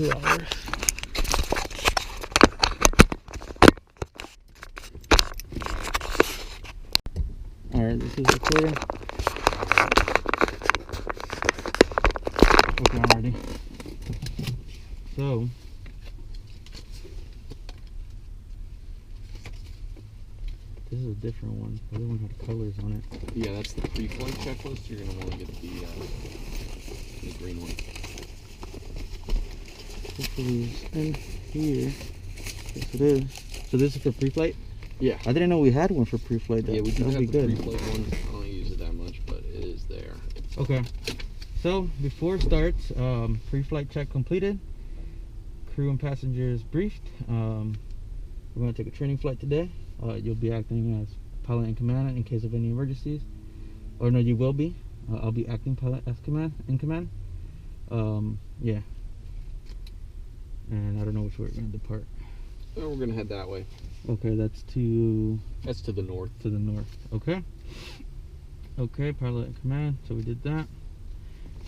2 hours. Alright, this is recording. Okay, I'm ready. So, this is a different one. The other one had colors on it. Yeah, that's the pre-flight checklist. You're gonna want to get the green one. Hopefully it's in here. Yes, it is. So this is for pre-flight? Yeah. I didn't know we had one for pre-flight. Yeah, we do have the good. pre-flight one. I don't use it that much, but it is there. Okay. So before it starts, pre-flight check completed. Crew and passengers briefed. We're going to take a training flight today. You'll be acting as pilot in command in case of any emergencies. Or no, you will be. I'll be acting pilot as in command. Yeah. And I don't know which way we're going to depart. Oh, we're gonna head that way. Okay, that's to the north. To the north. Okay. Okay, pilot in command. So we did that.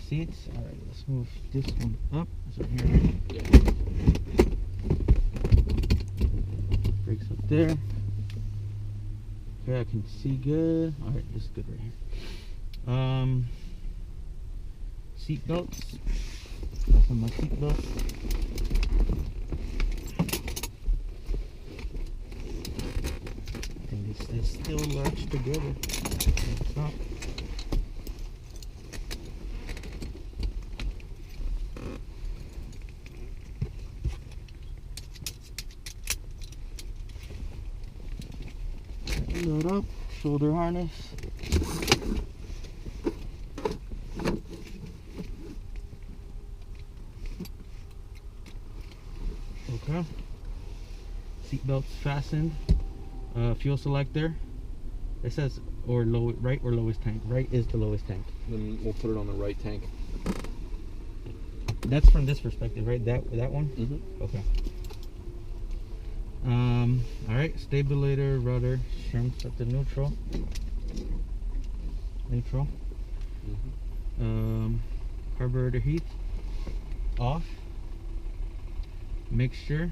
Seats. All right, let's move this one up. It's right here. Yeah. Brakes up there. Okay, I can see good. All right, this is good right here. Seat belts. That's on my seat belt. They're still latched together. Stop. Load up, shoulder harness. Okay. Seat belts fastened. Fuel selector. It says right or lowest tank. Right is the lowest tank. Then we'll put it on the right tank. That's from this perspective, right? That one? Mm-hmm. Okay. All right. Stabilizer, rudder, shrimps at the neutral. Neutral. Mm-hmm. Carburetor heat off. Mixture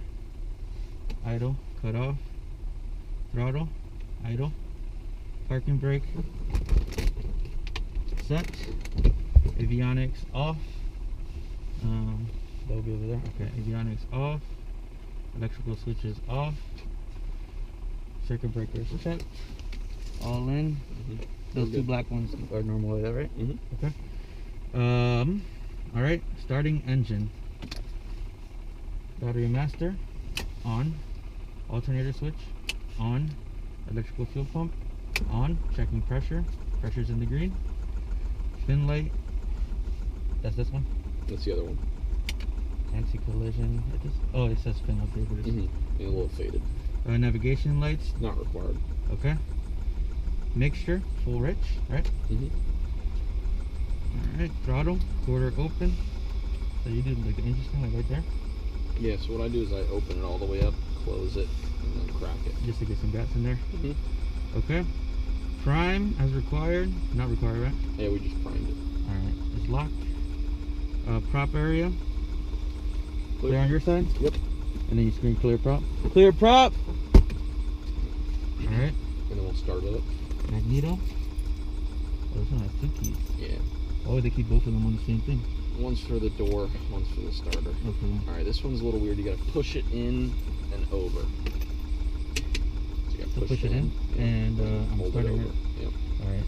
idle, cut off. Throttle idle. Parking brake set. Avionics off. That'll be over there. Okay, avionics off. Electrical switches off. Circuit breakers checked. All in. Mm-hmm. Those two black ones are normal, is that right? Mm-hmm. Okay. All right. Starting engine. Battery master on. Alternator switch on. Electrical fuel pump on. Checking pressure. Pressure's in the green. Fin light. That's this one. That's the other one. Anti-collision. Oh, it says fin up there, but it's A little faded. Navigation lights. Not required. Okay. Mixture. Full rich. Right. Mm-hmm. All right. Throttle. Quarter open. So you do like the interesting, like right there. Yeah. So what I do is I open it all the way up, close it, and then crack it. Just to get some gas in there. Mm-hmm. Okay. Prime as required. Not required, right? Yeah, we just primed it. All right. It's locked. Prop area. Clear on your side? Yep. And then you scream clear prop. Clear prop! Alright. And then we'll start it up. Magneto. Oh, this one has 2 keys. Yeah. Oh, they keep both of them on the same thing. One's for the door, one's for the starter. Okay. Alright, this one's a little weird. You gotta push it in and over. So you gotta Push it in. Yeah. And I'm hold starting it over. it. Yep. Alright.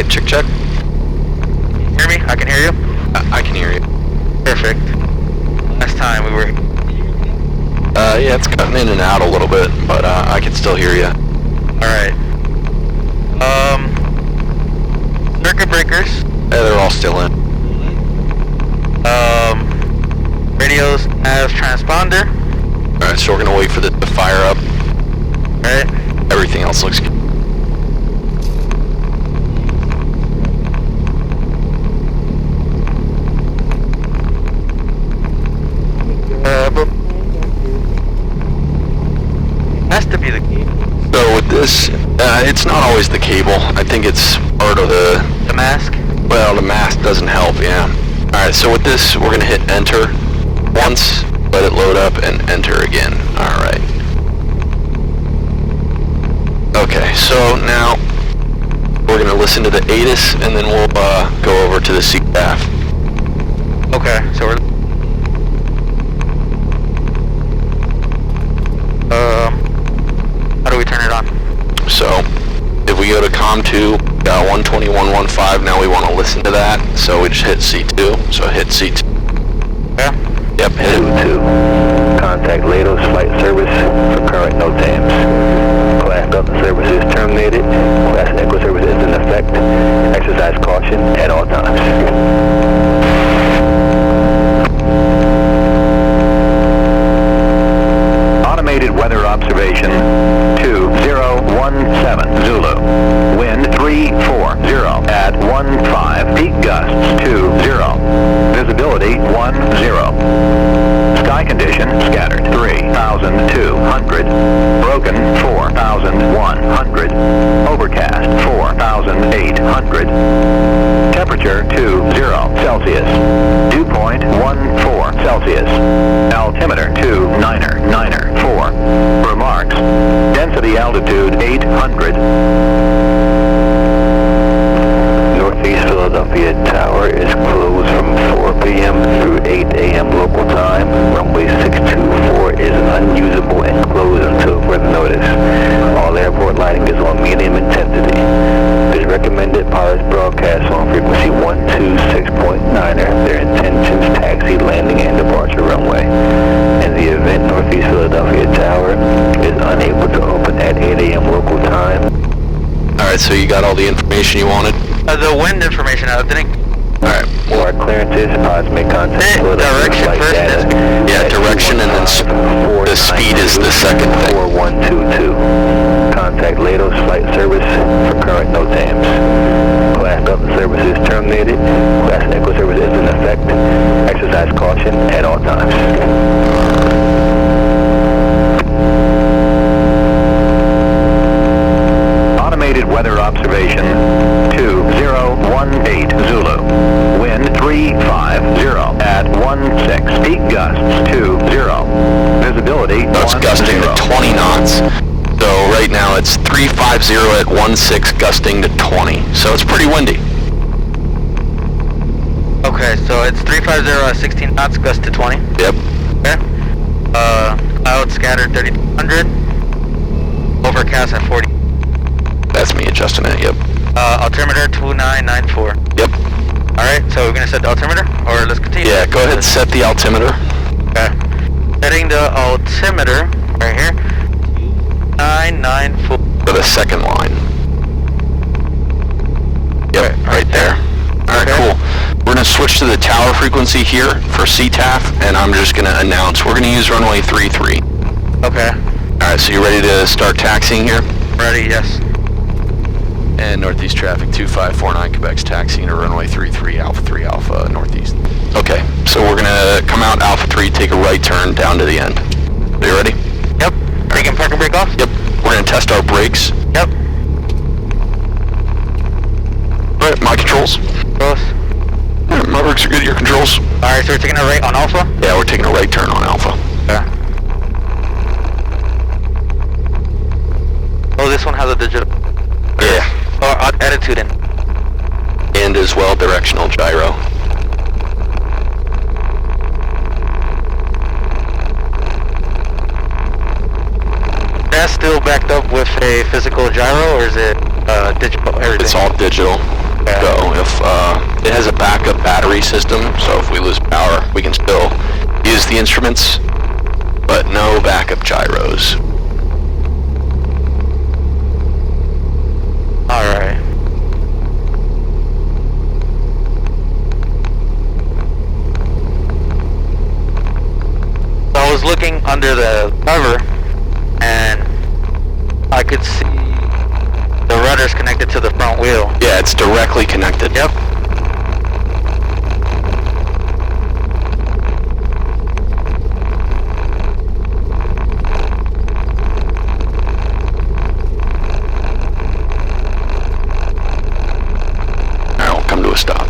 Check, check. Hear me? I can hear you? I can hear you. Perfect. Last time we were... yeah, it's cutting in and out a little bit, but I can still hear you. Alright. Circuit breakers they're all still in. Radios as transponder. Alright, so we're gonna wait for the fire up. Alright. Everything else looks good. Has to be the cable. So with this, it's not always the cable. I think it's part of the mask. Well, the mask doesn't help, yeah. Alright, so with this, we're gonna hit enter once, let it load up, and enter again. Alright. Okay, so now we're gonna listen to the ATIS, and then we'll go over to the CTAF. Okay, so we're... how do we turn it on? So, if we go to COM2, got 121.15, now we want to listen to that, so we just hit C2, so hit C2. Yeah? Yep, hit it. 2. Contact Lados Flight Service for current no TAMs. Class Delta service is terminated. Class Echo service is in effect. Exercise caution at all times. Automated weather observation 2017 Zulu. Wind 340 at 15. Peak gusts 20. Visibility 10. Sky condition scattered 3,200. Broken 4,100. Overcast 4,800. Temperature 20 Celsius. Dew point 14 Celsius. Altimeter 2994. Remarks. Density altitude 800. Northeast Philadelphia Tower is closed from 4 p.m. through 8 a.m. local time. Runway 624 is unusable and closed until further notice. All airport lighting is on medium intensity. It is recommended pilots broadcast on frequency 126.9er their intentions, taxi, landing, and departure runway. In the event Northeast Philadelphia Tower is unable to open at 8 a.m. local time. Alright, so you got all the information you wanted? The wind information, I think. Alright. For our clearances, pilots may contact Direction flight first data. Yeah, direction, and then the speed is the second thing. 4122. Contact Lados Flight Service for current no TAMs. Class Delta service is terminated. Class Echo service is in effect. Exercise caution at all times. Automated weather observation 2018 Zulu. Wind 350 at 16. Peak gusts 20. Visibility That's 10. gusting to 20 knots. So right now it's 350 at 16, gusting to 20. So it's pretty windy. Okay, so it's 350 at 16 knots, gust to 20. Yep. Okay. Cloud scattered 3,200. Overcast at 40. That's me adjusting it, yep. Altimeter 2994. Yep. Alright, so we're gonna set the altimeter, or let's continue? Yeah, go ahead and set the altimeter. Okay. Setting the altimeter, right here. 994. For the second line. Yep, Okay, right there. Alright, Okay. cool. We're gonna switch to the tower frequency here for CTAF, and I'm just gonna announce we're gonna use runway 33. Okay. Alright, so you ready to start taxiing here? Ready, yes. And Northeast traffic 2549 Quebec's taxiing to runway 33 Alpha Northeast. Okay, so we're gonna come out Alpha 3, take a right turn down to the end. Are you ready? Yep. Taking parking brake off? Yep. We're gonna test our brakes. Yep. Alright, my controls. Close. Alright, my brakes are good, your controls. Alright, so we're taking a right on Alpha? Yeah, we're taking a right turn on Alpha. Okay. Oh, this one has a digital. Yeah. Or attitude in. And as well, directional gyro. That's still backed up with a physical gyro, or is it digital? Everything? It's all digital. Yeah. Go. If it has a backup battery system, so if we lose power, we can still use the instruments, but no backup gyros. Alright. was looking under the cover, and I could see the rudder's connected to the front wheel. Yeah, it's directly connected. Yep. Alright, we'll come to a stop.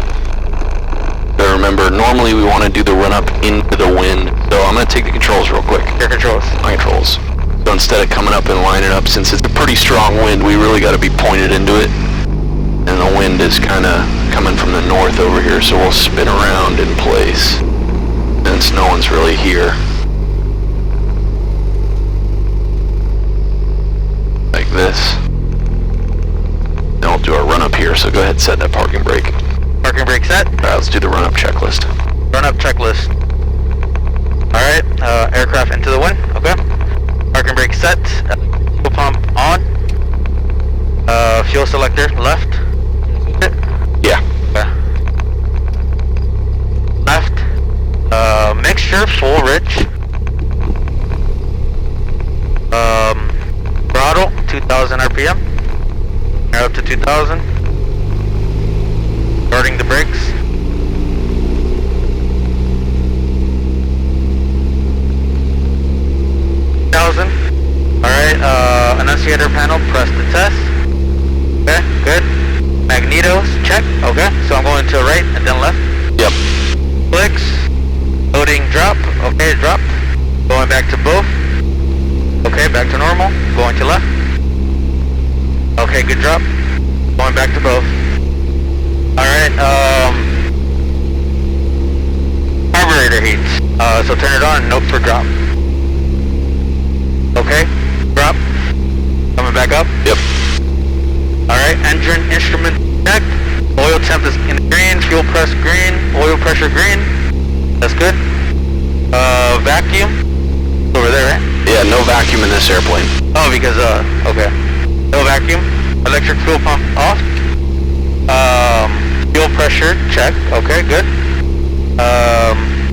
But remember, normally we want to do the run up into the wind, so I'm going to take the controls real quick. Your controls. My controls. So instead of coming up and lining up, since it's a pretty strong wind, we really got to be pointed into it. And the wind is kind of coming from the north over here, so we'll spin around in place. Since no one's really here. Like this. Then we'll do our run up here, so go ahead and set that parking brake. Parking brake set. Alright, let's do the run up checklist. Run up checklist. Alright, aircraft into the wind. Okay. Parking brake set. Fuel pump on. Fuel selector left. Yeah. Okay. Left. Mixture full rich. Throttle 2000 RPM. Up to 2000. Starting the brakes. Alright, annunciator panel, press to test. Okay, good. Magnetos, check. Okay, so I'm going to right and then left. Yep. Clicks. Loading drop. Okay, drop. Going back to both. Okay, back to normal. Going to left. Okay, good drop. Going back to both. Alright, carburetor heat. So turn it on, note for drop. Okay, drop. Coming back up. Yep. Alright, engine instrument checked. Oil temp is in green, fuel pressure green, oil pressure green. That's good. Vacuum. Over there, right? Yeah, no vacuum in this airplane. Oh, because, okay. No vacuum. Electric fuel pump off. Fuel pressure check. Okay, good.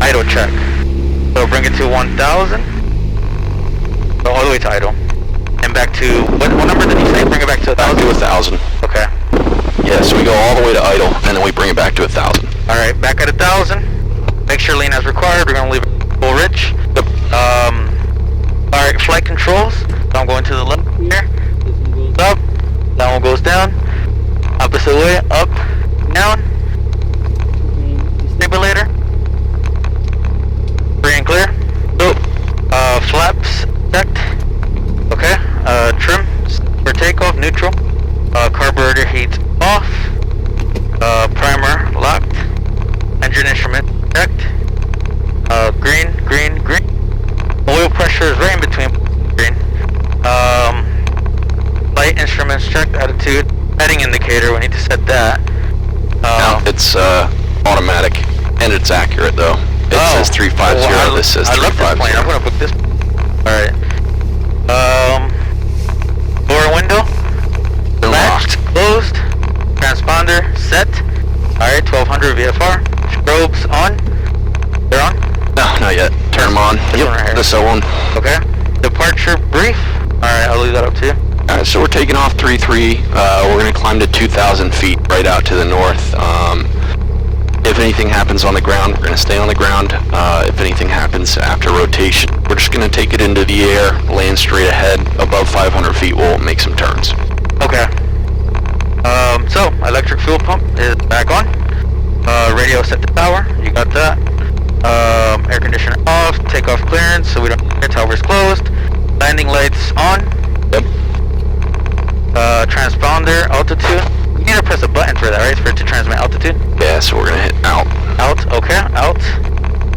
Idle check. So bring it to 1000. So all the way to idle. And back to, what number did you say? Bring it back to 1000? Back to 1000. Okay. Yeah, so we go all the way to idle, and then we bring it back to 1000. Alright, back at 1000. Make sure lean as required. We're gonna leave it full rich. Yep. Alright, flight controls. So I'm going to the left here. This one goes Up. That one goes down. Opposite way. Up. Down. Stabulator. Free and clear. Nope. Flaps checked. Okay. Trim for takeoff. Neutral. Carburetor heat off. Primer locked. Engine instrument checked. Green, green, green. Oil pressure is right in between green. Light instruments checked. Attitude. Heading indicator. We need to set that. No, it's automatic, and it's accurate though. It says 350. This says 350. I love this plane. I'm gonna book this. All right. Door window. They're Latch locked. closed. Transponder set. Alright, 1200 VFR. Strobes on. They're on? No, not yet. Turn them on. This one right here. Yep, this one. Okay. Departure brief. Alright, I'll leave that up to you. Alright, so we're taking off 3-3. We're going to climb to 2,000 feet right out to the north. If anything happens on the ground, we're going to stay on the ground. If anything happens after rotation, we're just going to take it into the air, land straight ahead. Above 500 feet, we'll make some turns. Okay. So, electric fuel pump is back on. Radio set to power. You got that. Air conditioner off. Takeoff clearance, so we don't hear towers closed. Landing lights on. Yep. Transponder altitude. You need to press a button for that, right? For it to transmit altitude. Yeah, so we're going to hit out. Out, okay, out.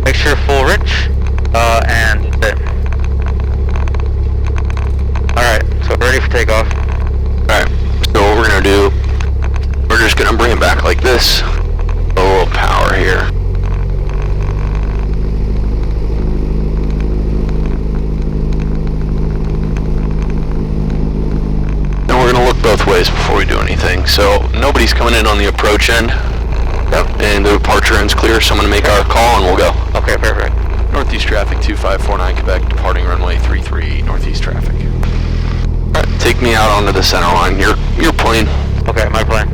Make sure full rich. And that's it. Alright, so we're ready for takeoff. Alright, so what we're going to do, we're just going to bring it back like this. A little power here. And we're going to look both ways before we do anything. So nobody's coming in on the approach end. Yep. And the departure end's clear, so I'm going to make our call and we'll go. Okay, perfect. Northeast traffic 2549 Quebec, departing runway 33, northeast traffic. Alright, take me out onto the center line. Your plane. Okay, my plane.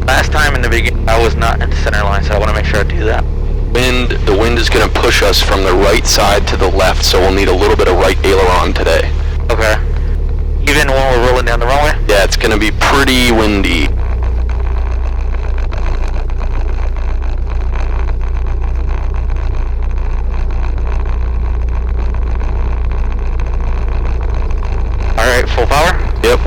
Last time in the beginning, I was not in the center line, so I want to make sure I do that. The wind is going to push us from the right side to the left, so we'll need a little bit of right aileron today. Okay. Even when we're rolling down the runway? Yeah, it's going to be pretty windy. Alright, full power? Yep.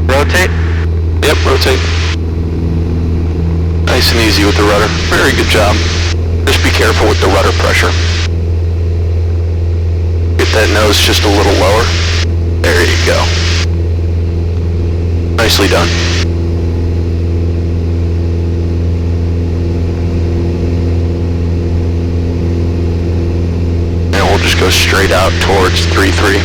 Rotate? Yep, rotate. Nice and easy with the rudder. Very good job. Just be careful with the rudder pressure. Get that nose just a little lower. There you go. Nicely done. And we'll just go straight out towards 3-3.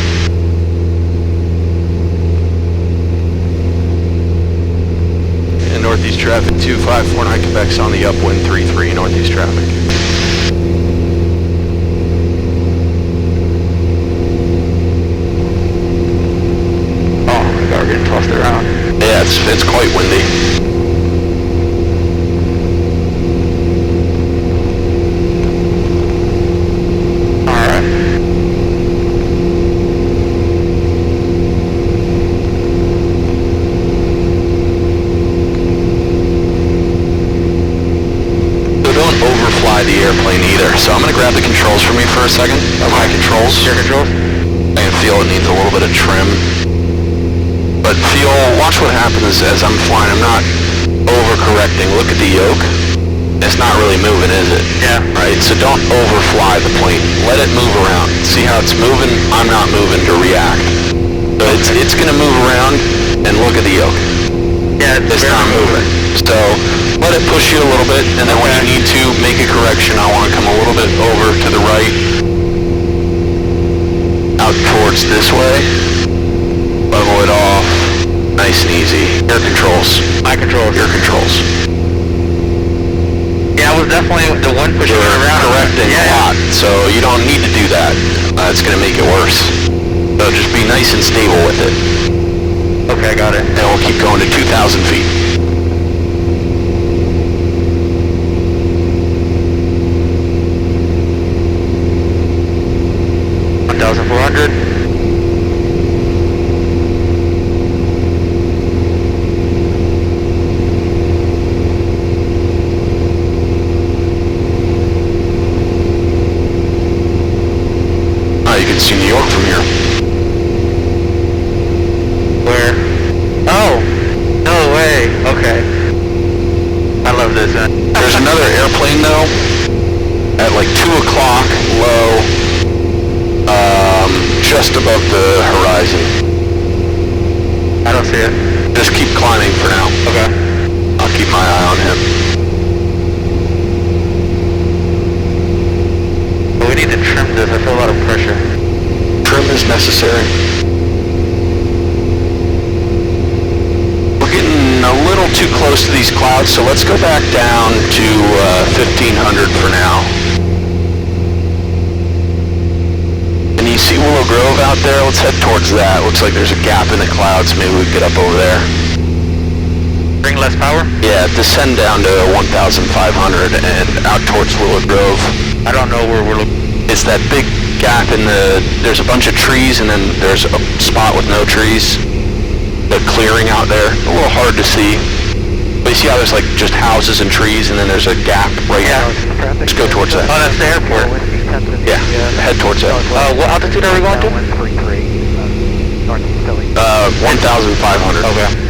Northeast traffic 2549 Quebec's on the upwind 3-3 northeast traffic. Oh my god, we're getting tossed around. Yeah, it's quite windy. The airplane either. So I'm going to grab the controls for me for a second. My controls. Your controls? I can feel it needs a little bit of trim. But watch what happens as I'm flying. I'm not overcorrecting. Look at the yoke. It's not really moving, is it? Yeah. Right, so don't overfly the plane. Let it move around. See how it's moving? I'm not moving to react. So it's going to move around, and look at the yoke. Yeah, it's not moving. So let it push you a little bit, and then when you need to make a correction, I want to come a little bit over to the right, out towards this way, level it off, nice and easy. Your controls. My controls. Your controls. Yeah, I was definitely the one pushing it around. Correcting a lot, so you don't need to do that. It's going to make it worse. So just be nice and stable with it. Okay, got it. And we'll keep going to 2,000 feet. You can see New York from here. Where? Oh! No way! Okay. I love this, man. There's another airplane though, at like 2 o'clock, low, just above the horizon. I don't see it. Just keep climbing for now. Okay. I'll keep my eye on him. But we need to trim this. I feel a lot of pressure. Trim is necessary. We're getting a little too close to these clouds, so let's go back down to 1500 for now. And you see Willow Grove out there? Let's head towards that. Looks like there's a gap in the clouds. Maybe we can get up over there. Bring less power? Yeah, descend down to 1,500 and out towards Willow Grove. I don't know where we're looking. It's that big gap in there's a bunch of trees and then there's a spot with no trees. The clearing out there, a little hard to see. But you see how there's like just houses and trees and then there's a gap right there? Let's go towards that. Oh, that's the airport. Yeah, head towards that. What altitude are we going to? 1,500. Okay.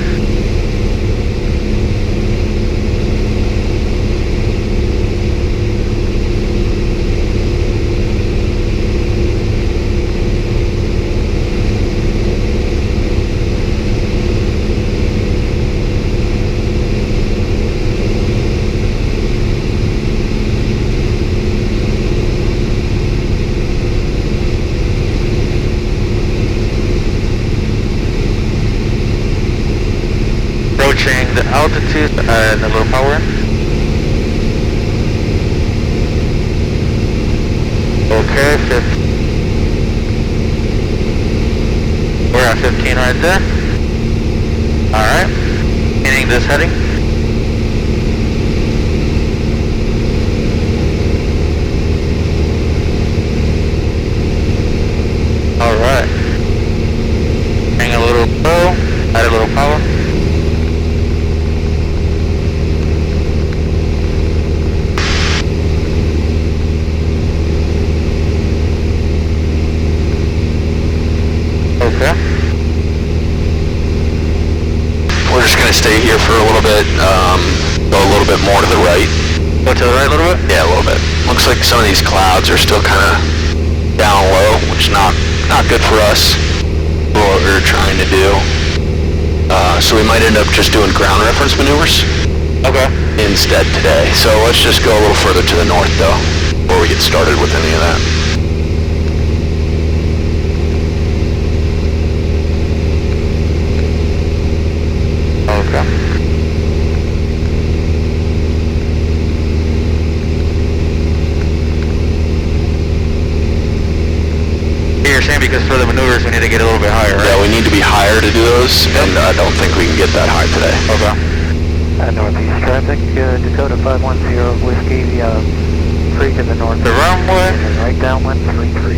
letting a little power in. Okay, we're at 15 right there. Alright, hitting this heading. Alright. Bring a little low, add a little power. Okay. We're just gonna stay here for a little bit, go a little bit more to the right. Go to the right a little bit? Yeah, a little bit. Looks like some of these clouds are still kind of down low, which is not good for us, for what we're trying to do. So we might end up just doing ground reference maneuvers instead today. So let's just go a little further to the north though, before we get started with any of that. Okay. You're saying because for the maneuvers we need to get a little bit higher, right? Yeah, we need to be higher to do those, and I don't think we can get that high today. Okay. Northeast traffic, Dakota 510 Whiskey, 3 to the north. The runway. And right downwind, 33.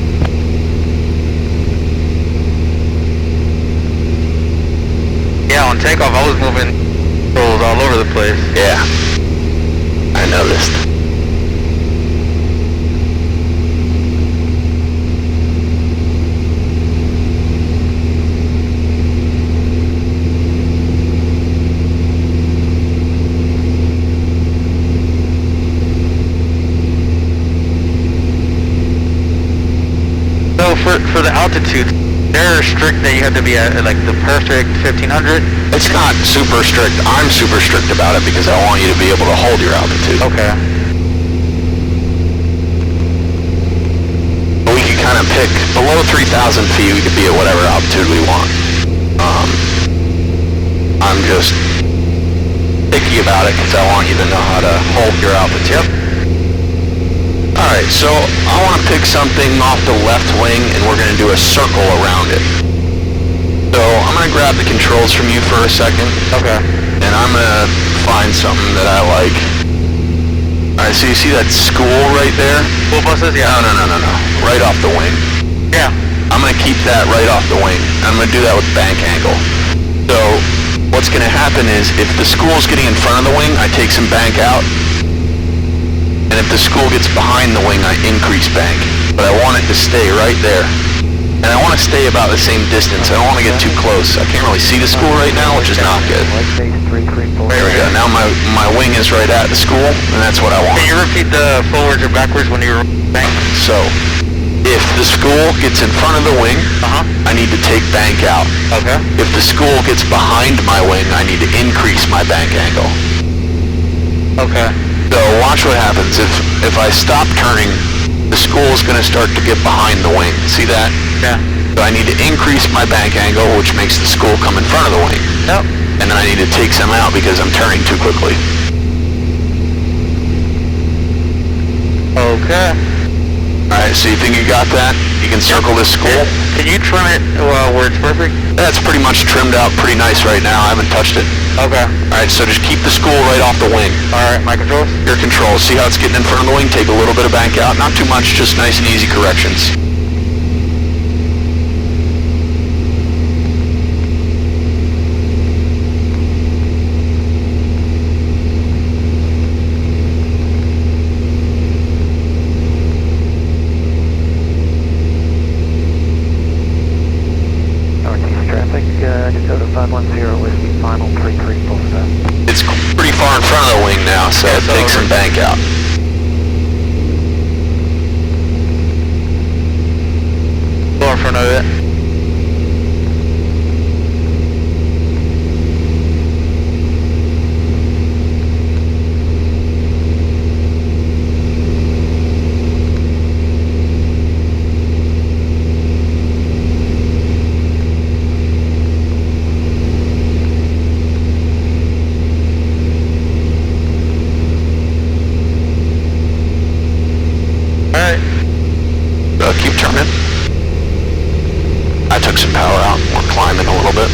Yeah, on takeoff I was moving controls all over the place. Yeah, I noticed. So for the altitude, they're strict that you have to be at like the perfect 1500? It's not super strict. I'm super strict about it because I want you to be able to hold your altitude. Okay. But we can kind of pick, below 3,000 feet, we could be at whatever altitude we want. I'm just picky about it because I want you to know how to hold your altitude. Alright, so I want to pick something off the left wing and we're going to do a circle around it. So I'm going to grab the controls from you for a second. Okay. And I'm going to find something that I like. Alright, so you see that school right there? School buses? Yeah. No. Right off the wing. Yeah. I'm going to keep that right off the wing. I'm going to do that with bank angle. So what's going to happen is if the school's getting in front of the wing, I take some bank out. And if the school gets behind the wing, I increase bank. But I want it to stay right there. And I want to stay about the same distance. I don't want to get too close. I can't really see the school right now, which is not good. There we go. Now my wing is right at the school, and that's what I want. Can you repeat the forwards or backwards when you were bank? So, if the school gets in front of the wing, I need to take bank out. Okay. If the school gets behind my wing, I need to increase my bank angle. Okay. So watch what happens. If I stop turning, the school is going to start to get behind the wing. See that? Yeah. So I need to increase my bank angle, which makes the school come in front of the wing. Yep. And then I need to take some out because I'm turning too quickly. Okay. Alright, so you think you got that? You can circle this school? Can you trim it where it's perfect? That's pretty much trimmed out pretty nice right now. I haven't touched it. Okay. Alright, so just keep the school right off the wing. Alright, my controls? Your controls. See how it's getting in front of the wing? Take a little bit of bank out. Not too much, just nice and easy corrections. Dakota 510 Whiskey, final 33 full stop. It's pretty far in front of the wing now, so take some bank out. Go in front of it. took some power out. We're climbing a little bit.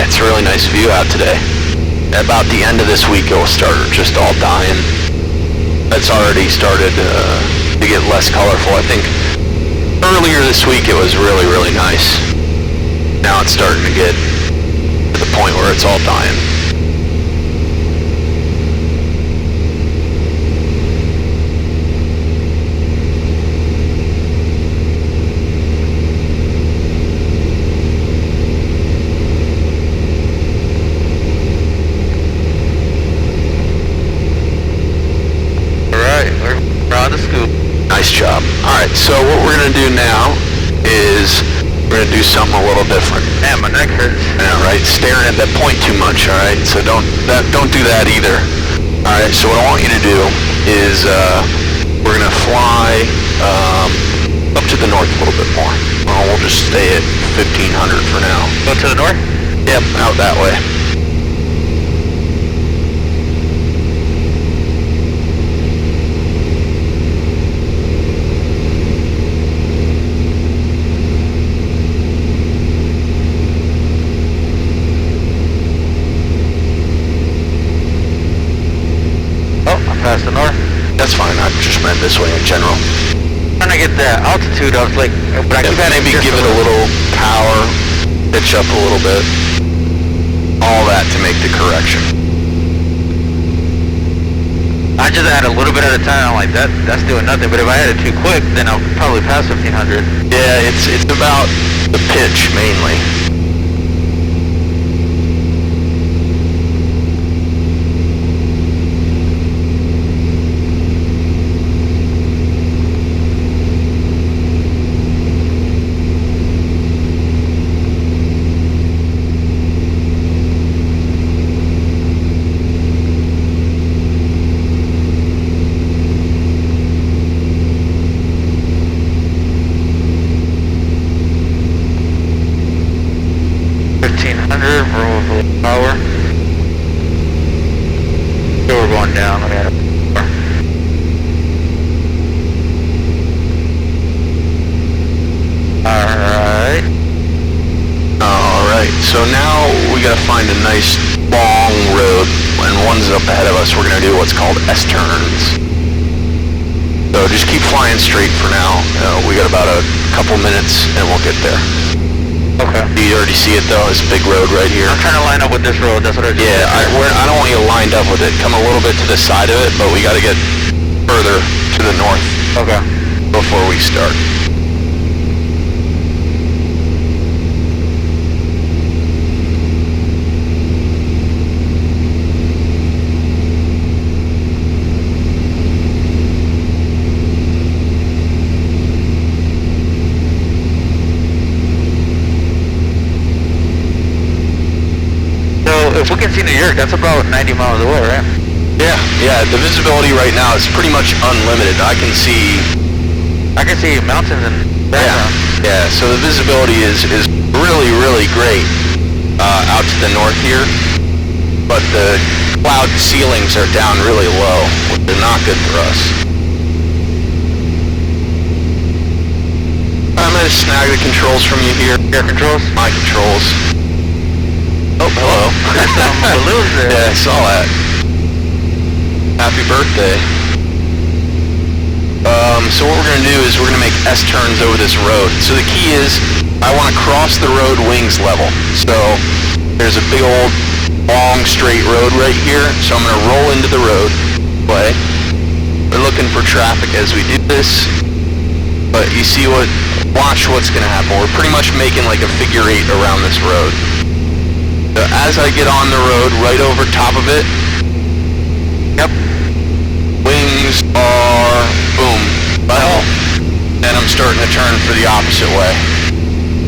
It's a really nice view out today. About the end of this week, it'll start just all dying. It's already started to get less colorful. I think earlier this week it was really, really nice. Now it's starting to get to the point where it's all dying. Nice job. Alright, so what we're going to do now is we're going to do something a little different. Man, my neck hurts. Yeah, right? Staring at that point too much, alright? So don't do that either. Alright, so what I want you to do is we're going to fly up to the north a little bit more. Well, we'll just stay at 1500 for now. Go to the north? Yep, out that way. Past the north? That's fine, I just meant this way in general. Trying to get the altitude, I was like, but I keep having maybe give it a little power, pitch up a little bit. All that to make the correction. I just add a little bit at a time, like that's doing nothing, but if I add it too quick, then I'll probably pass 1500. Yeah, it's about the pitch mainly. Power. So we're going down. Alright, so now we gotta find a nice long road, and one's up ahead of us. We're gonna do what's called S-turns. So just keep flying straight for now. We got about a couple minutes and we'll get there. Okay. You already see it though, this big road right here. I'm trying to line up with this road, that's what I just Yeah, I don't want you lined up with it. Come a little bit to the side of it, but we gotta get further to the north. Okay. Before we start. If we can see New York, that's about 90 miles away, right? Yeah, the visibility right now is pretty much unlimited. I can see mountains and background. Yeah, so the visibility is really, really great out to the north here, but the cloud ceilings are down really low, which are not good for us. I'm going to snag the controls from you here. Your controls? My controls. Oh, hello. There's some balloons there. Yeah, I saw that. Happy birthday. So what we're going to do is we're going to make S-turns over this road. So the key is I want to cross the road wings level. So there's a big old long straight road right here. So I'm going to roll into the road. We're looking for traffic as we do this. But you see watch what's going to happen. We're pretty much making like a figure 8 around this road. So as I get on the road, right over top of it, yep, wings are, boom, level, and I'm starting to turn for the opposite way.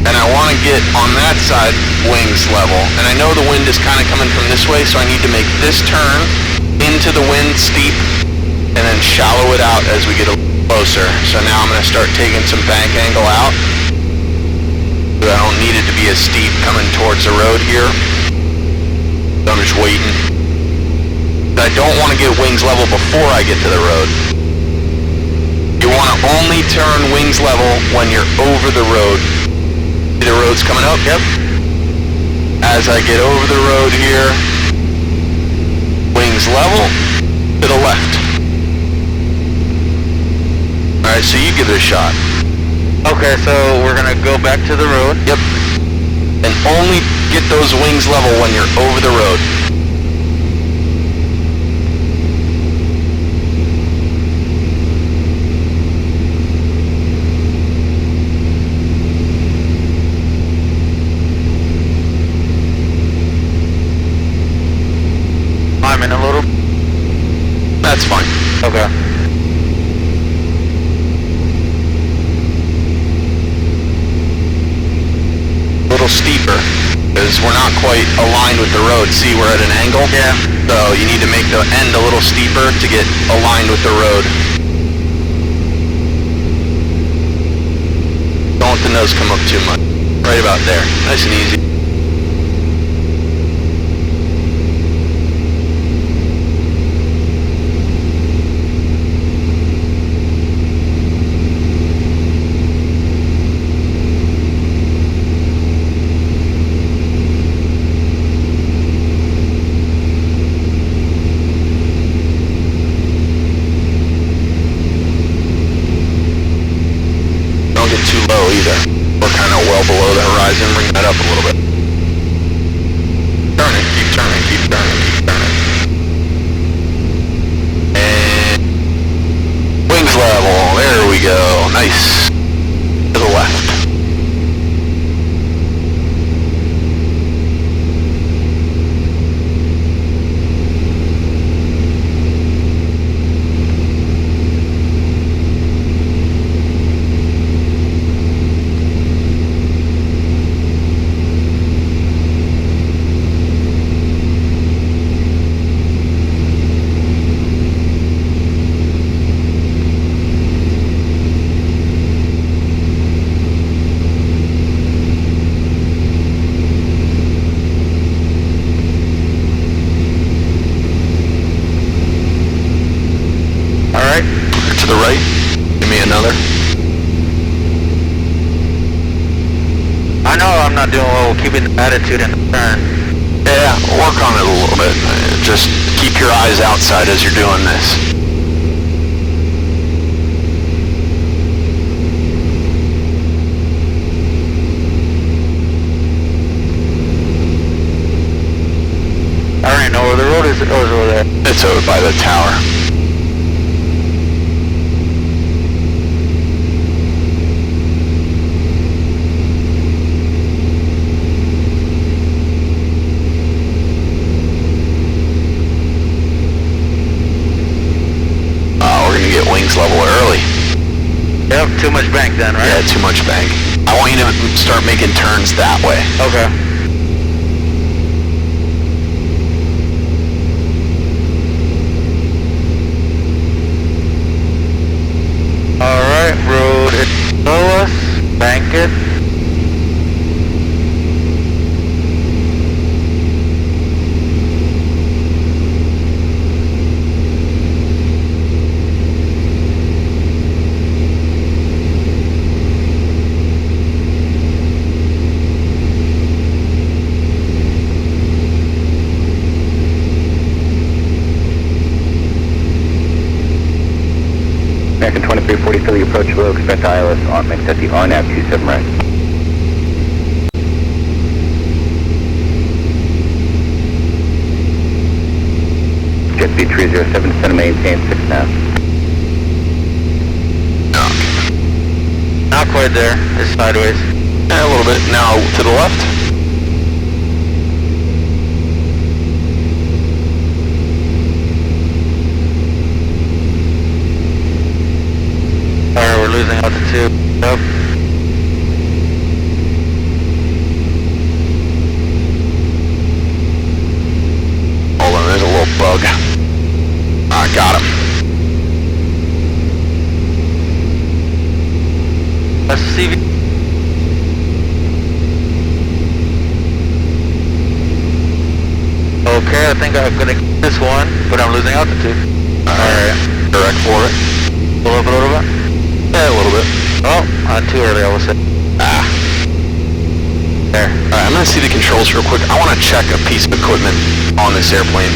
And I want to get on that side wings level. And I know the wind is kind of coming from this way, so I need to make this turn into the wind steep and then shallow it out as we get a little closer. So now I'm going to start taking some bank angle out. I don't need it to be as steep coming towards the road here. So I'm just waiting. I don't want to get wings level before I get to the road. You want to only turn wings level when you're over the road. See the road's coming up? Yep. As I get over the road here, wings level to the left. Alright, so you give it a shot. Okay, so we're gonna go back to the road. Yep. And only get those wings level when you're over the road. I'm in a little. That's fine. Okay. Steeper because we're not quite aligned with the road. See, we're at an angle. Yeah. So you need to make the end a little steeper to get aligned with the road. Don't let the nose come up too much. Right about there. Nice and easy. Too low either. We're kind of well below the horizon. Bring that up a little bit. Turn it. Keep turning. Keep turning. Keep turning. And wings level. There we go. Nice. To the left. To the right. Give me another. I know I'm not doing well keeping the attitude in the turn. Yeah, work on it a little bit. Just keep your eyes outside as you're doing this. I don't even know where the road is. It goes over there. It's over by the tower. Wings level early. Yep, too much bank then, right? Yeah, too much bank. I want you to start making turns that way. Okay. Alright, road is below us. Bank it. will expect ILS armament at the RNAV 27 right. Jet speed 307, center maintain 6 now. Not quite there. It's sideways. Yeah, a little bit. Now to the left. Alright, we're losing altitude. Nope. Hold on, there's a little bug. I got him. That's the CV. Okay, I think I'm gonna get this one, but I'm losing altitude. Alright, direct for it. Pull up a little bit. Yeah, a little bit. Oh, not too early, I will say. Ah. There. Alright, I'm gonna see the controls real quick. I wanna check a piece of equipment on this airplane.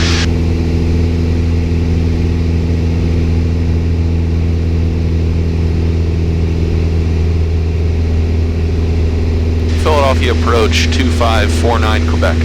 Philadelphia approach 2549 Quebec.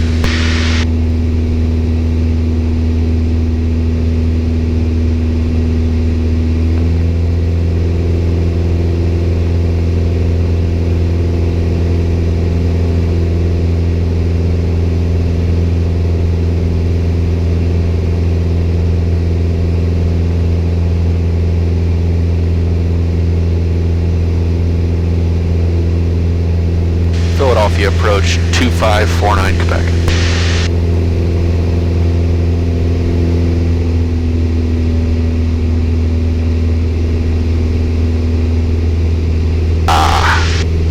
Philadelphia approach 2549 Quebec.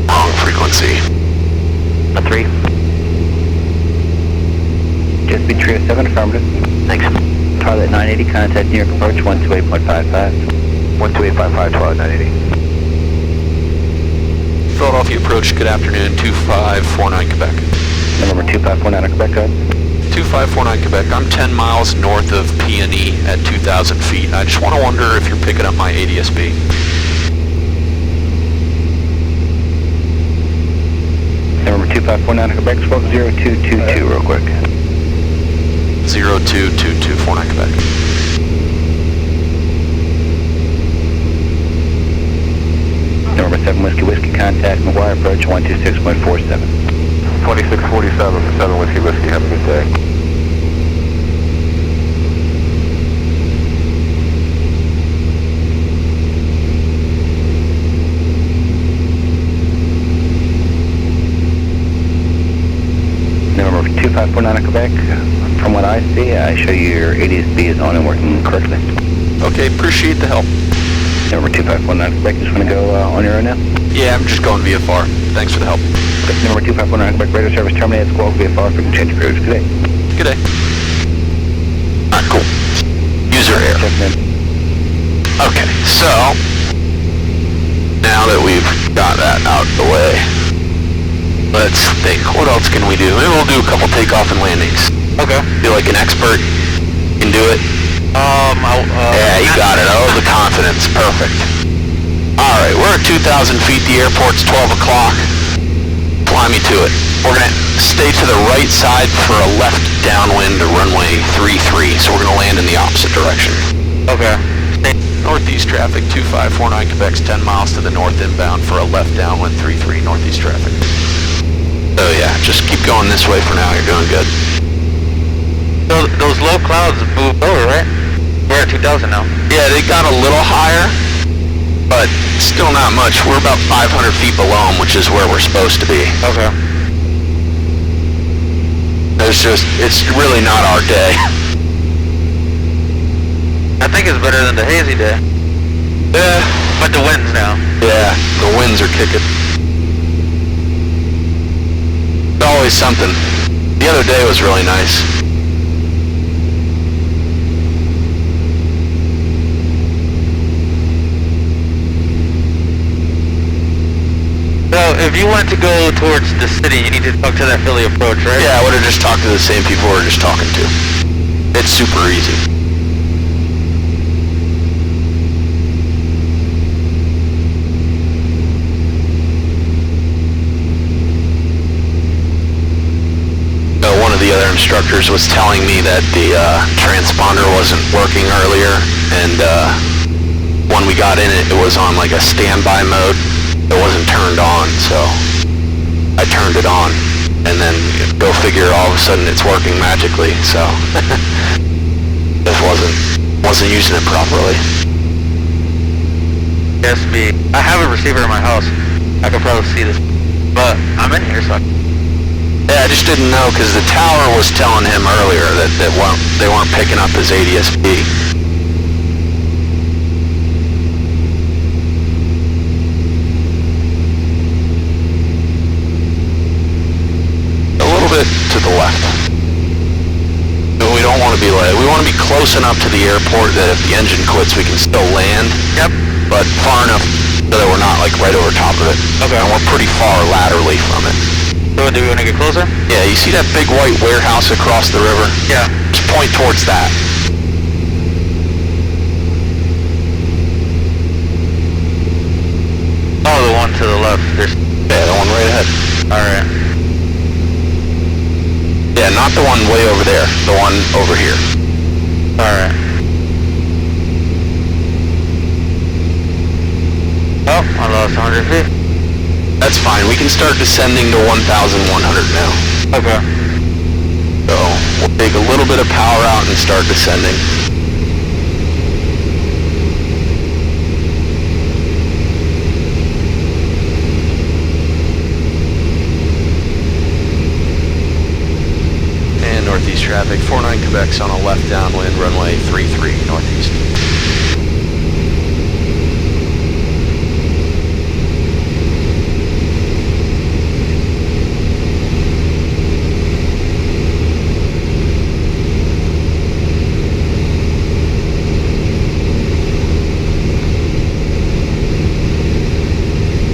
Wrong frequency. A 3. Jet speed 307, affirmative. Thanks. Pilot 980, contact New York approach 128.55. 128.55, Twilight 980. Philadelphia approach, good afternoon, 2549 Quebec. November 2549 Quebec, go ahead. 2549 Quebec, I'm 10 miles north of PNE at 2,000 feet. I just want to wonder if you're picking up my ADSB. November 2549 Quebec, spoke 0222 real quick. 022249 Quebec. November 7 Whiskey, contact McGuire approach 126.47. 2647 for 7 Whiskey, have a good day. November 2549 Quebec, from what I see, I show you your ADSB is on and working correctly. Okay, appreciate the help. Number 2519 Quebec, just want to go on your own now? Yeah, I'm just going VFR. Thanks for the help. Okay, number 2519 Quebec, radio service terminated, squawk VFR, for change of crews. Good day. Good day. Alright, cool. User error. Checking in. Okay, so now that we've got that out of the way, let's think. What else can we do? Maybe we'll do a couple takeoff and landings. Okay. Feel like an expert. Can do it. Yeah, you got it. Oh, the confidence. Perfect. Alright, we're at 2,000 feet. The airport's 12 o'clock. Fly me to it. We're going to stay to the right side for a left downwind to runway 33. So we're going to land in the opposite direction. Okay. Northeast traffic, 2549 Quebec's 10 miles to the north inbound for a left downwind 33 northeast traffic. So yeah, just keep going this way for now. You're doing good. Those low clouds moved over, right? We're at 2,000 now. Yeah, they got a little higher, but still not much. We're about 500 feet below them, which is where we're supposed to be. Okay. It's really not our day. I think it's better than the hazy day. Yeah. But the winds now. Yeah, the winds are kicking. It's always something. The other day was really nice. So if you want to go towards the city, you need to talk to that Philly approach, right? Yeah, I would have just talked to the same people we're just talking to. It's super easy. instructors was telling me that the transponder wasn't working earlier, and when we got in it, it was on like a standby mode. It wasn't turned on, so I turned it on, and then go figure, all of a sudden it's working magically. So just wasn't using it properly. Yes, I have a receiver in my house. I could probably see this, but I'm in here, so. Yeah, I just didn't know because the tower was telling him earlier that they weren't picking up his ADS-B. A little bit to the left. But we don't want to be like, we want to be close enough to the airport that if the engine quits, we can still land. Yep. But far enough so that we're not like right over top of it. Okay. And we're pretty far laterally from it. So do we want to get closer? Yeah, you see that big white warehouse across the river? Yeah. Just point towards that. Oh, the one to the left. Yeah, the one right ahead. Alright. Yeah, not the one way over there. The one over here. Alright. Oh, I lost 100 feet. That's fine. We can start descending to 1,100 now. Okay. So we'll take a little bit of power out and start descending. And northeast traffic, 49 Quebec's on a left downwind, runway 33 northeast.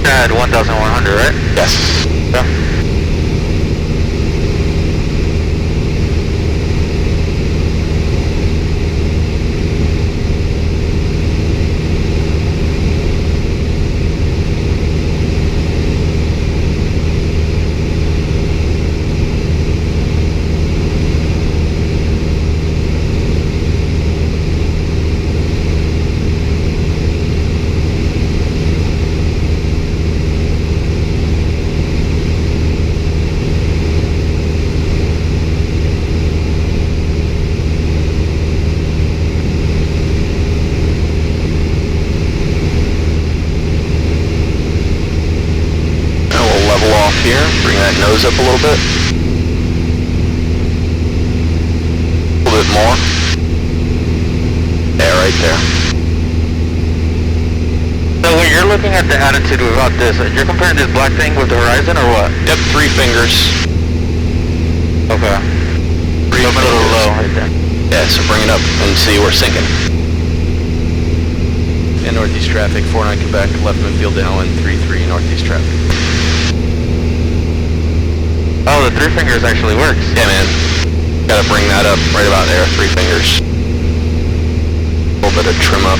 At 1,100, right? Yes. Yeah. Here, bring that nose up a little bit. A little bit more. Yeah, right there. So when you're looking at the attitude without this, you're comparing this black thing with the horizon or what? Yep, 3 fingers. Okay. Three So I'm a little low right there. Yeah, so bring it up and see we're sinking. And northeast traffic, 49 Quebec, left midfield downwind, 33 northeast traffic. Oh, the 3 fingers actually works. Yeah, man. Gotta bring that up right about there, 3 fingers. A little bit of trim up.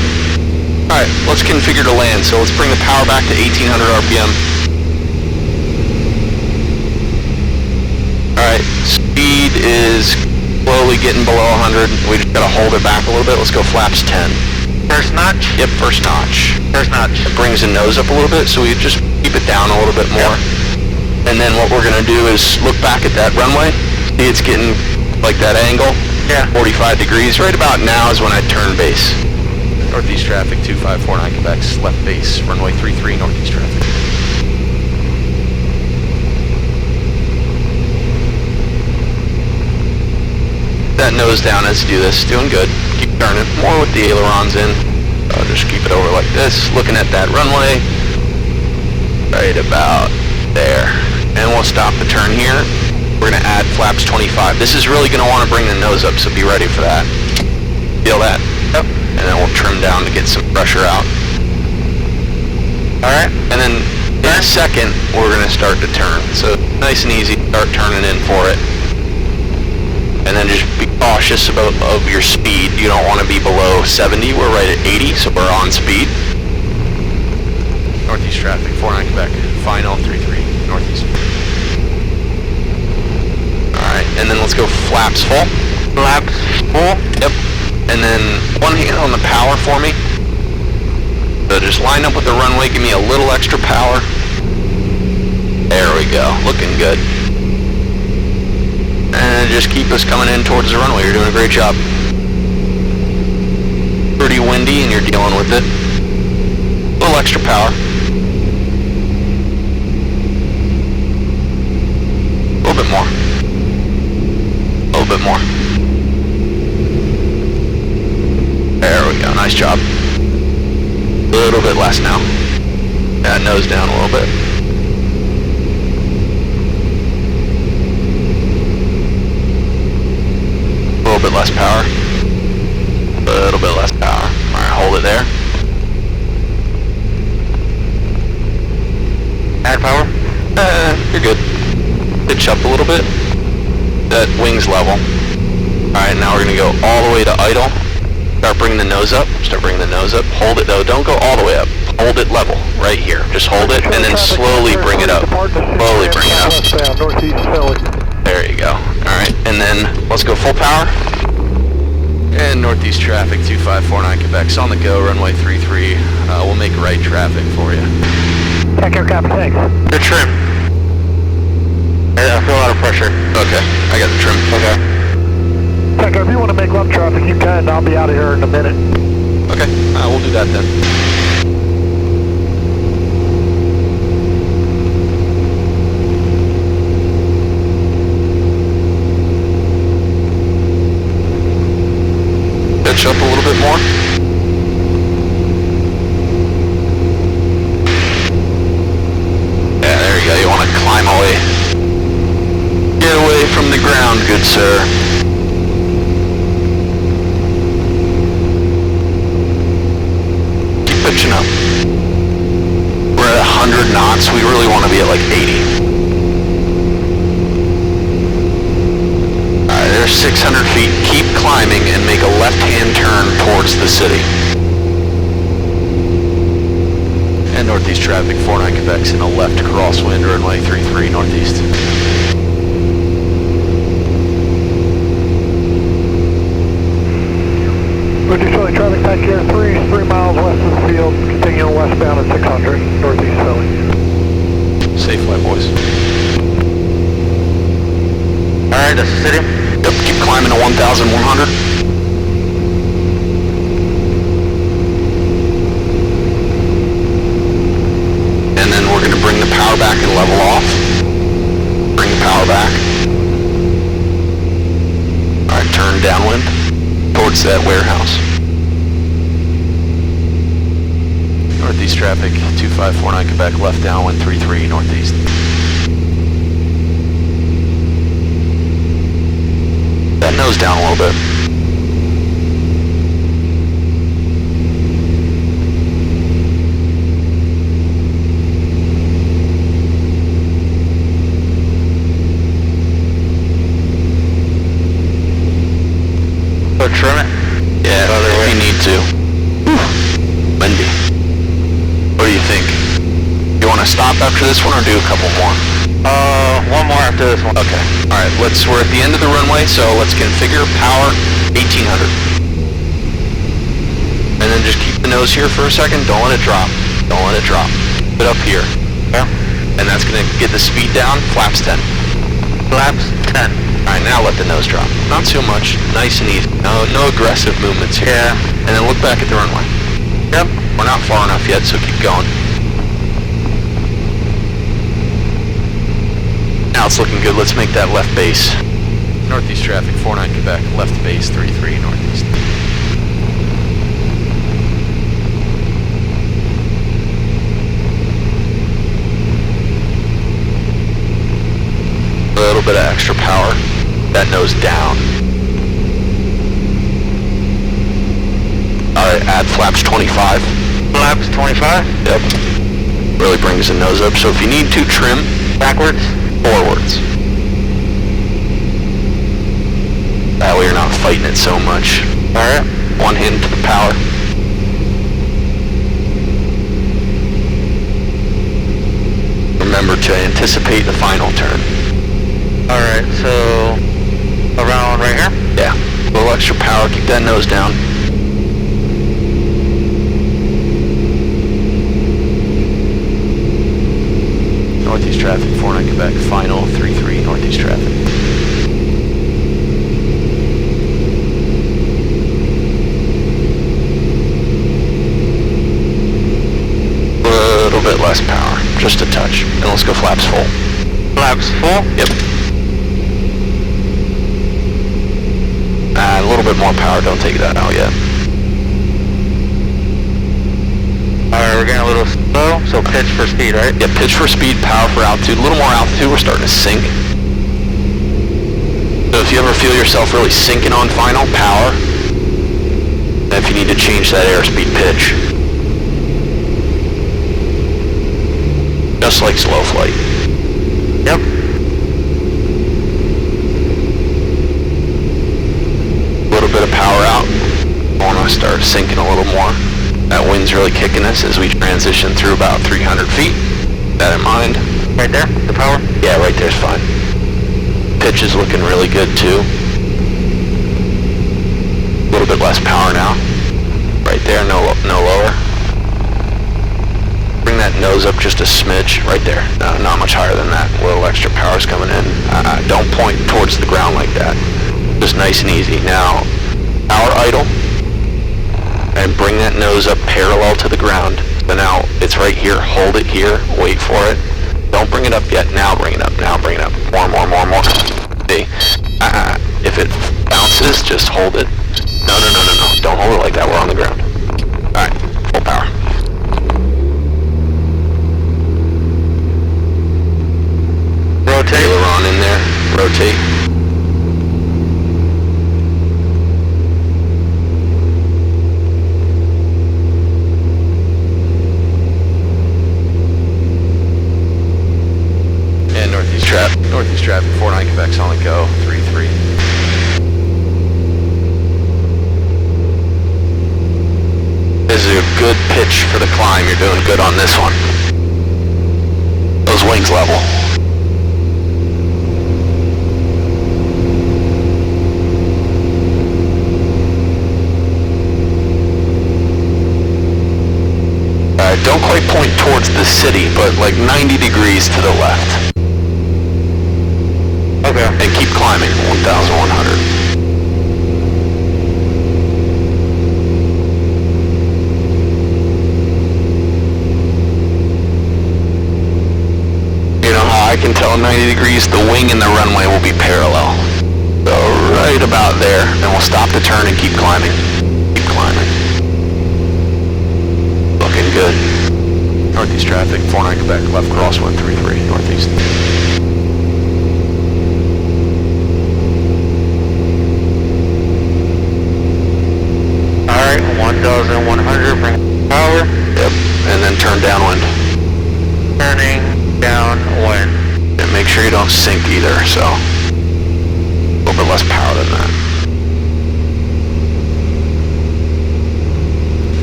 Alright, let's configure to land. So let's bring the power back to 1800 RPM. Alright, speed is slowly getting below 100. We just gotta hold it back a little bit. Let's go flaps 10. First notch? Yep, first notch. First notch. It brings the nose up a little bit, so we just keep it down a little bit more. Yep. And then what we're gonna do is look back at that runway. See, it's getting like that angle. Yeah. 45 degrees. Right about now is when I turn base. Northeast traffic, 2549 Quebec's left base, runway 33 northeast traffic. That nose down as you do this, doing good. Keep turning, more with the ailerons in. Just keep it over like this, looking at that runway. Right about there. And we'll stop the turn here. We're gonna add flaps 25. This is really gonna wanna bring the nose up, so be ready for that. Feel that? Yep. And then we'll trim down to get some pressure out. Alright. And then in a second, we're gonna start to turn. So nice and easy, start turning in for it. And then just be cautious of your speed. You don't wanna be below 70. We're right at 80, so we're on speed. Northeast traffic, 49 Quebec, final 33, northeast. Alright, and then let's go flaps full. Flaps full. Yep. And then one hand on the power for me. So just line up with the runway, give me a little extra power. There we go, looking good. And just keep us coming in towards the runway. You're doing a great job. Pretty windy and you're dealing with it. A little extra power. A little bit more. A little bit more. There we go, nice job. A little bit less now. Yeah, nose down a little bit. A little bit less power. A little bit less power. Alright, hold it there. Add power. You're good. Pitch up a little bit. That wing's level. Alright, now we're gonna go all the way to idle. Start bringing the nose up. Start bringing the nose up. Hold it though. Don't go all the way up. Hold it level. Right here. Just hold it and then slowly bring it up. Slowly bring it up. There you go. Alright, and then let's go full power. And northeast traffic 2549 Quebec's on the go. Runway 33. We'll make right traffic for you. Take care, Captain. Thanks. Good trim. I feel a lot of pressure. Okay, I got the trim. Okay. Take care. If you want to make left traffic, you can. I'll be out of here in a minute. Okay, we'll do that then. Pitch up a little bit more. Yeah, there you go. You want to climb away. Get away from the ground, good sir. Keep pitching up. We're at 100 knots. We really want to be at like 80. Alright, there's 600 feet. Keep climbing and make a left-hand turn towards the city. And northeast traffic, 49 Quebec's in a left crosswind, runway 33 northeast. British Philly traffic, back here 3 miles west of the field, continuing westbound at 600, northeast Philly. Safe flight, boys. Alright, that's the city. Yep, keep climbing to 1,100. And then we're going to bring the power back and level off. Bring the power back. Alright, turn downwind towards that warehouse. Northeast traffic, 2549 Quebec, left downwind 33 northeast. That nose down a little bit. So trim it. Yeah, if you need to. Windy. What do you think? You want to stop after this one or do a couple more? One more after this one. Okay. Alright, we're at the end of the runway, so let's configure power 1800. And then just keep the nose here for a second. Don't let it drop. Don't let it drop. Put it up here. Yeah. And that's going to get the speed down. Flaps 10. Flaps 10. Alright, now let the nose drop. Not too much. Nice and easy. No aggressive movements here. Yeah. And then look back at the runway. Yep. We're not far enough yet, so keep going. Now it's looking good. Let's make that left base. Northeast traffic, 49 Quebec, left base, 33 northeast. A little bit of extra power. That nose down. Alright, add flaps 25. Flaps 25. Yep. Really brings the nose up. So if you need to trim, Backwards. forwards. That way you're not fighting it so much. Alright. One hand to the power. Remember to anticipate the final turn. Alright, so Around right here? Yeah. A little extra power, keep that nose down. Northeast traffic, 49 Quebec, final 33 northeast traffic. Little bit less power, just a touch. And let's go flaps full. Flaps full? Yep. A little bit more power, don't take that out yet. Alright, we're getting a little slow, so pitch for speed, right? Yeah, pitch for speed, power for altitude. A little more altitude, we're starting to sink. So if you ever feel yourself really sinking on final, power. And if you need to change that airspeed, pitch. Just like slow flight. Yep. A little bit of power out. I want to start sinking a little more. That wind's really kicking us as we transition through about 300 feet. Keep that in mind. Right there, the power? Yeah, right there's fine. Pitch is looking really good too. A little bit less power now. Right there, no lower. Bring that nose up just a smidge. Right there. No, not much higher than that. A little extra power's coming in. Don't point towards the ground like that. Just nice and easy. Now, power idle. And bring that nose up parallel to the ground. So now it's right here. Hold it here. Wait for it. Don't bring it up yet. Now bring it up. Now bring it up. More. See? If it bounces, just hold it. No. Don't hold it like that. We're on the ground. Alright. Full power. Rotate. Aileron in there. Rotate. Northeast traffic, 49 Quebec's on the go, 33. This is a good pitch for the climb. You're doing good on this one. Those wings level. Alright, don't quite point towards the city, but like 90 degrees to the left. Okay. And keep climbing, 1,100. You know how I can tell 90 degrees? The wing and the runway will be parallel. So right about there, and we'll stop the turn and keep climbing. Keep climbing. Looking good. Northeast traffic, 49 Quebec, left crosswind 33, northeast. Alright, 1,100, bring power. Yep, and then turn downwind. Turning downwind. And make sure you don't sink either, so a little bit less power than that.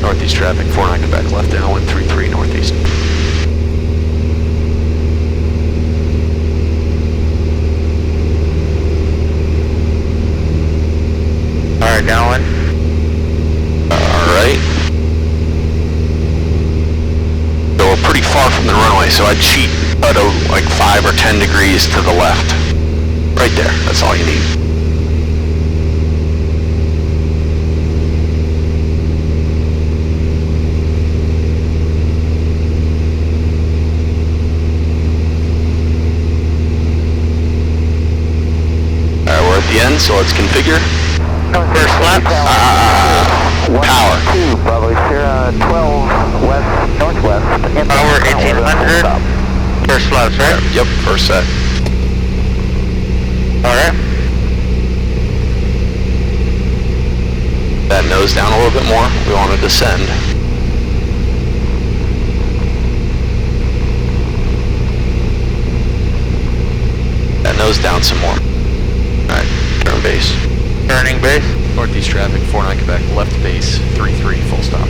Northeast traffic, 49 Quebec, left downwind, 33 northeast. Alright, downwind. Alright. So we're pretty far from the runway, so I'd cheat at like 5 or 10 degrees to the left. Right there, that's all you need. Alright, we're at the end, so let's configure. First flaps. Power. 2, Bravo Sierra 12 west northwest. Power 1800. First flaps, right? Yep, first set. Alright. That nose down a little bit more. We want to descend. That nose down some more. Alright, turn base. Turning base. Northeast traffic, 49 Quebec, left base, 33, full stop.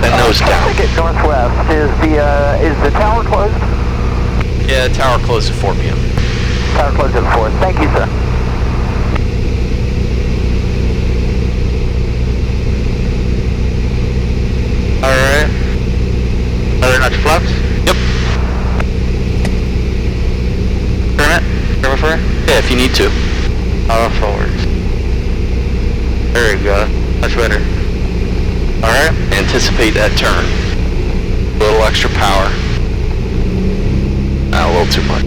That nose down. Ticket northwest. Is the tower closed? Yeah, tower closed at 4 p.m. Tower closed at 4. Thank you, sir. Alright. Another notch flaps? Yep. Permit? Permit? Yeah, if you need to. All forwards. There we go. Much better. Alright. Anticipate that turn. A little extra power. A little too much.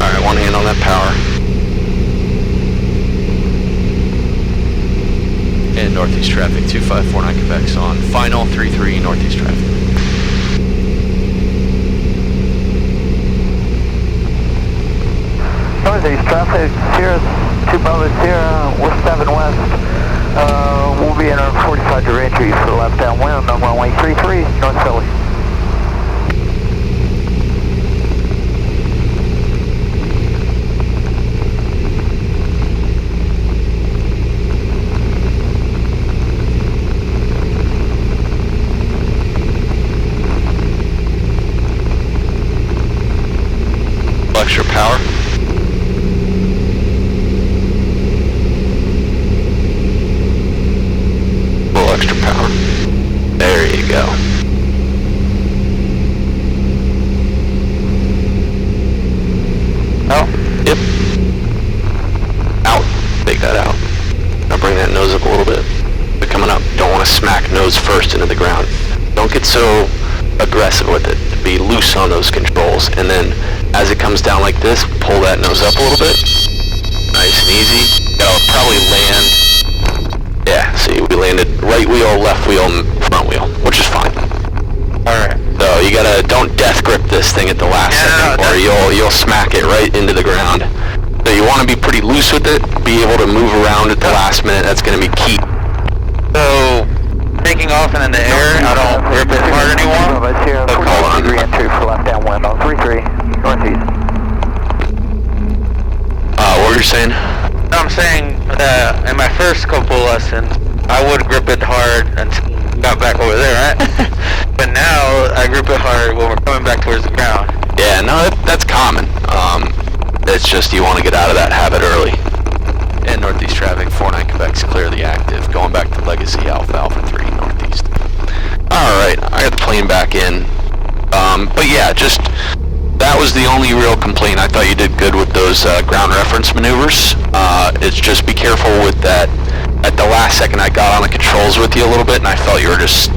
Alright, one hand on that power. And northeast traffic, 2549 Quebec's on. Final 33 northeast traffic. Northeast traffic, Sierra 2 Bravo Sierra, West 7 West. We'll be in our 45 degree entry for left downwind on runway 33, North Philly. Extra power. Little extra power. There you go. Out? Yep. Out. Take that out. Now bring that nose up a little bit. But coming up, don't want to smack nose first into the ground. Don't get so aggressive with it. Be loose on those controls, and then as it comes down like this, pull that nose up a little bit. Nice and easy. That'll probably land. Yeah, see, we landed right wheel, left wheel, front wheel, which is fine. Alright. So you gotta, don't death grip this thing at the last second, or you'll smack it right into the ground. So you want to be pretty loose with it, be able to move around at the last minute. That's gonna be key. So, taking off and in the air, I don't grip it hard anymore. Bravo Sierra, Hold 45 on. degree entry for left downwind on 33, Northeast. What were you saying? No, I'm saying that in my first couple lessons, I would grip it hard until we got back over there, right? But now, I grip it hard when we're coming back towards the ground. Yeah, no, that's common. It's just you want to get out of that habit early. And northeast traffic, 49 Quebec's clearly active. Going back to Legacy Alpha 3 northeast. Alright, I got the plane back in. But yeah, just, that was the only real complaint. I thought you did good with those ground reference maneuvers. It's just be careful with that. At the last second I got on the controls with you a little bit and I felt you were just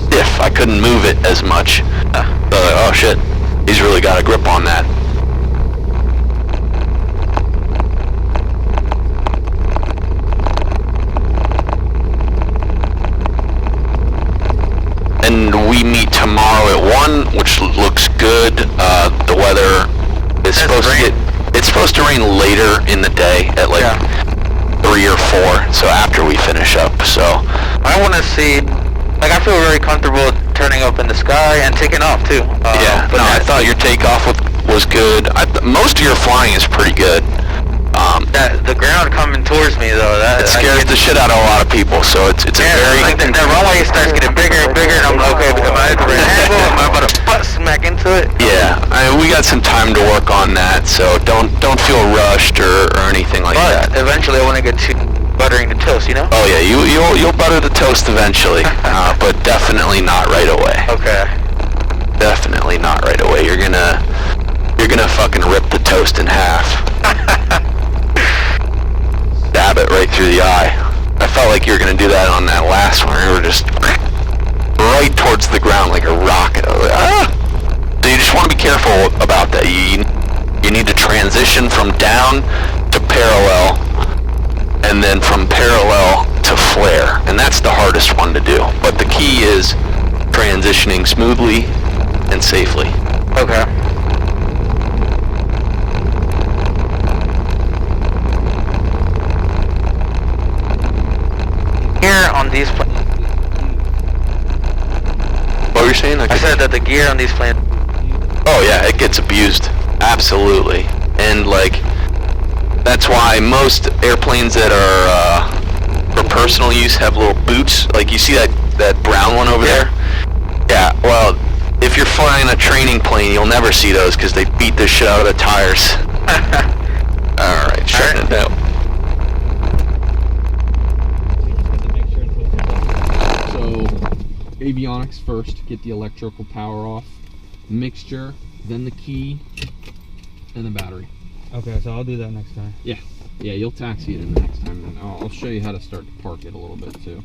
stiff. I couldn't move it as much. So like, oh shit, he's really got a grip on that. And we meet tomorrow at 1, which looks good. The weather is supposed to get, it's supposed to rain later in the day at like 3 or 4, so after we finish up, so. I want to see, like I feel very comfortable turning up in the sky and taking off too. Yeah, no, I thought your takeoff was good. Most of your flying is pretty good. The ground coming towards me though, It scares the shit out of a lot of people, so it's a very... like the runway starts getting bigger and bigger, and I'm like, okay, am I at the right angle? Am I about to butt smack into it? Yeah, we got some time to work on that, so don't feel rushed or anything like that. But eventually I want to get to buttering the toast, you know? Oh yeah, you'll butter the toast eventually, but definitely not right away. Okay. Definitely not right away. You're gonna fucking rip the toast in half. Stab it right through the eye. I felt like you were gonna do that on that last one. You were just right towards the ground like a rocket. I was like, ah! So you just want to be careful about that. You need to transition from down to parallel, and then from parallel to flare, and that's the hardest one to do. But the key is transitioning smoothly and safely. Okay. Gear on these planes. What were you saying? I said that the gear on these planes. Oh yeah, it gets abused. Absolutely. And like, That's why most airplanes that are for personal use have little boots. Like you see that brown one over there? Yeah, well, if you're flying a training plane, you'll never see those because they beat the shit out of the tires. Alright, shutting it down. So, avionics first, get the electrical power off, mixture, then the key, and the battery. Okay, so I'll do that next time. Yeah, you'll taxi it in the next time, and I'll show you how to start to park it a little bit too.